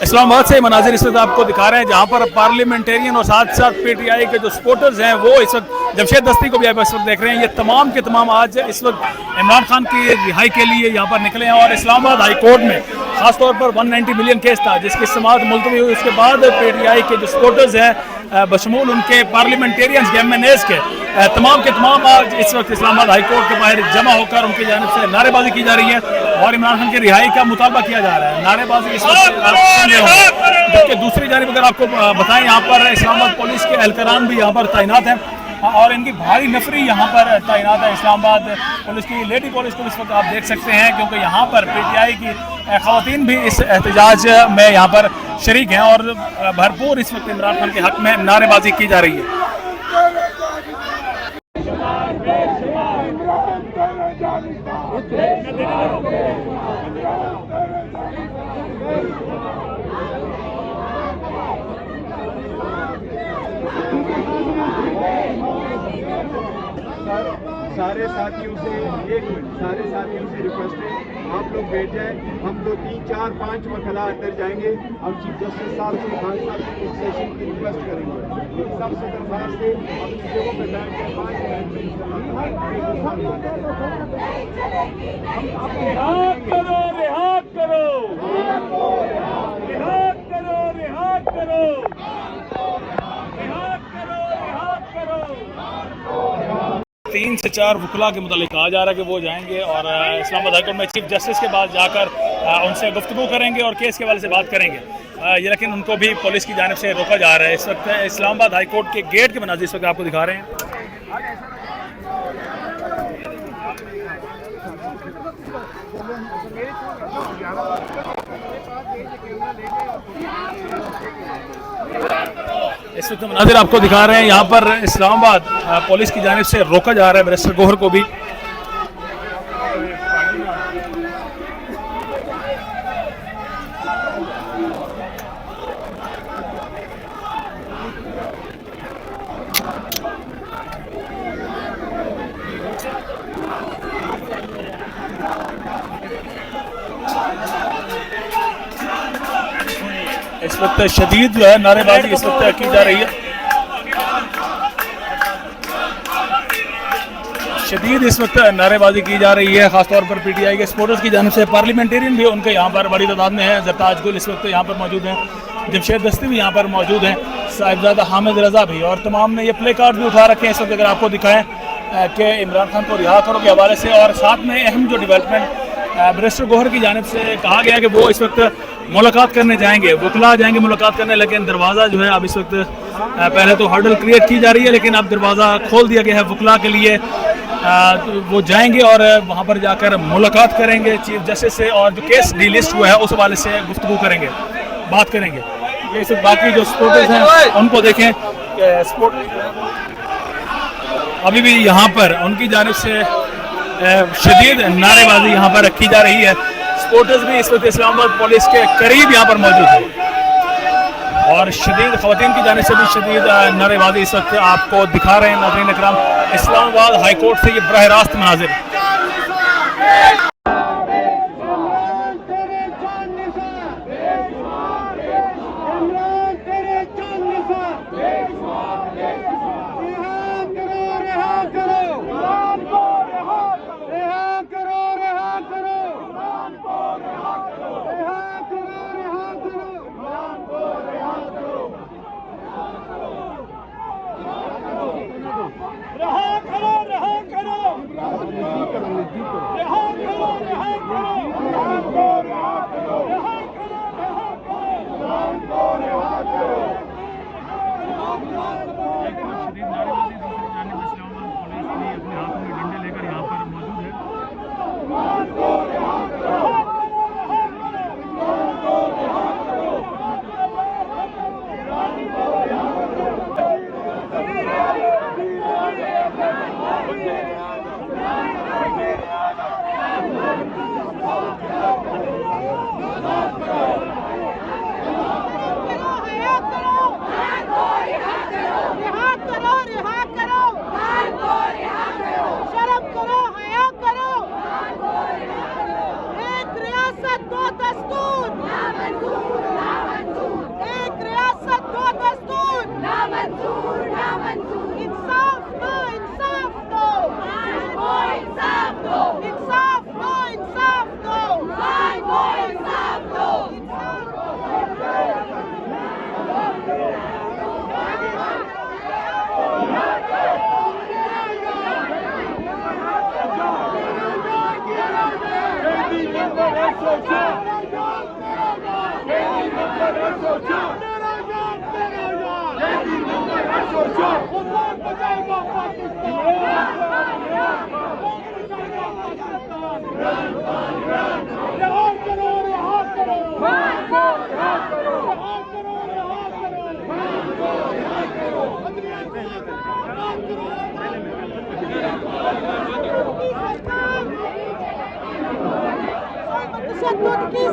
इस्लामाबाद से मनाजिर इस वक्त आपको दिखा रहे हैं जहां पर पार्लियामेंटेरियन और साथ साथ पीटीआई के जो सपोर्टर्स हैं वो इस वक्त जमशेद दस्ती को भी आप इस वक्त देख रहे हैं। ये तमाम के तमाम आज इस वक्त इमरान खान की रिहाई के लिए यहाँ पर निकले हैं और इस्लामाबाद हाई कोर्ट में खासतौर पर 190 मिलियन केस था जिसकी समाअत मुलतवी हुई। उसके बाद पीटीआई के जो सपोर्टर्स हैं बशमूल उनके पार्लियामेंटेरियंस के MNAs के तमाम आज इस वक्त इस्लामाबाद हाई कोर्ट के बाहर जमा होकर उनकी जानिब से नारेबाजी की जा रही है और इमरान खान की रिहाई का मुतालबा किया जा रहा है। नारेबाजी इस वक्त जबकि दूसरी जानिब अगर आपको बताएं यहाँ पर इस्लामाबाद पुलिस के एहलकारान भी यहाँ पर तैनात हैं और इनकी भारी नफरी यहाँ पर तैनात है। इस्लामाबाद पुलिस की लेडी पुलिस को इस वक्त आप देख सकते हैं क्योंकि यहाँ पर पीटीआई की खवातीन भी इस एहतजाज में यहाँ पर शरीक हैं और भरपूर इस वक्त इमरान खान के हक में नारेबाजी की जा रही है। सारे साथियों से एक मिनट, सारे साथियों से रिक्वेस्ट है आप लोग बैठ जाएं। हम 2, 3, 4, 5 मरहला अंदर जाएंगे। हम चीफ जस्टिस साहब से खान साहब से एक सेशन की रिक्वेस्ट करेंगे। सबसे दरख्वास्त है अपनी जगहों पर बैठ कर 5 मिनट करो, रिहात करो, रिहात करो, रिहात करो, रिहात करो, रिहात करो। 3 से 4 वकला के मुतालिक कहा जा रहा है कि वो जाएंगे और इस्लामाबाद हाई कोर्ट में चीफ जस्टिस के पास जाकर उनसे गुफ्तगू करेंगे और केस के हवाले से बात करेंगे। ये लेकिन उनको भी पुलिस की जानिब से रोका जा रहा है। इस वक्त इस्लामाबाद हाई कोर्ट के गेट के मनाज़िर इस वक्त आपको दिखा रहे हैं। इस वक्त मनाजिर आपको दिखा रहे हैं यहाँ पर इस्लामाबाद पुलिस की जानिब से रोका जा रहा है बैरिस्टर गोहर को भी। इस वक्त शदीद जो है नारेबाजी इस वक्त की जा रही है। शदीद इस वक्त नारेबाजी की जा रही है खासतौर पर पीटीआई के सपोर्टर्स की जानिब से। पार्लियामेंटेरियन भी उनके यहाँ पर बड़ी तादाद में है। जरताज गुल इस वक्त यहाँ पर मौजूद हैं, जमशेद दस्ती भी यहाँ पर मौजूद हैं, साहिबजादा हामिद रजा भी, और तमाम ने ये प्ले कार्ड भी उठा रखे हैं इस वक्त अगर आपको दिखाएं कि इमरान खान को रिहा करो के हवाले से। और साथ में अहम जो डेवलपमेंट बैरिस्टर गोहर की जानिब से कहा गया कि वो इस वक्त मुलाकात करने जाएंगे, वकला जाएंगे मुलाकात करने, लेकिन दरवाज़ा जो है अब इस वक्त पहले तो हर्डल क्रिएट की जा रही है लेकिन अब दरवाज़ा खोल दिया गया है वकला के लिए। तो वो जाएंगे और वहाँ पर जाकर मुलाकात करेंगे चीफ जस्टिस से और जो केस डीलिस्ट हुआ है उस हवाले से गुफ्तगू करेंगे, बात करेंगे। ये सब बाकी जो सपोर्टर्स हैं उनको देखें, अभी भी यहाँ पर उनकी जानिब से शदीद नारेबाजी यहाँ पर रखी जा रही है। सपोर्टर्स भी इस वक्त इस्लामाबाद पुलिस के करीब यहाँ पर मौजूद है और शदीद ख़वातीन की जानिब से भी शदीद नारेबाजी इस वक्त आपको दिखा रहे हैं नाज़रीन इकराम। इस्लामाबाद हाई कोर्ट से ये बराह रास्त मनाज़िर। रहा करो, रहा करो, रहा करो, तशद्दुद की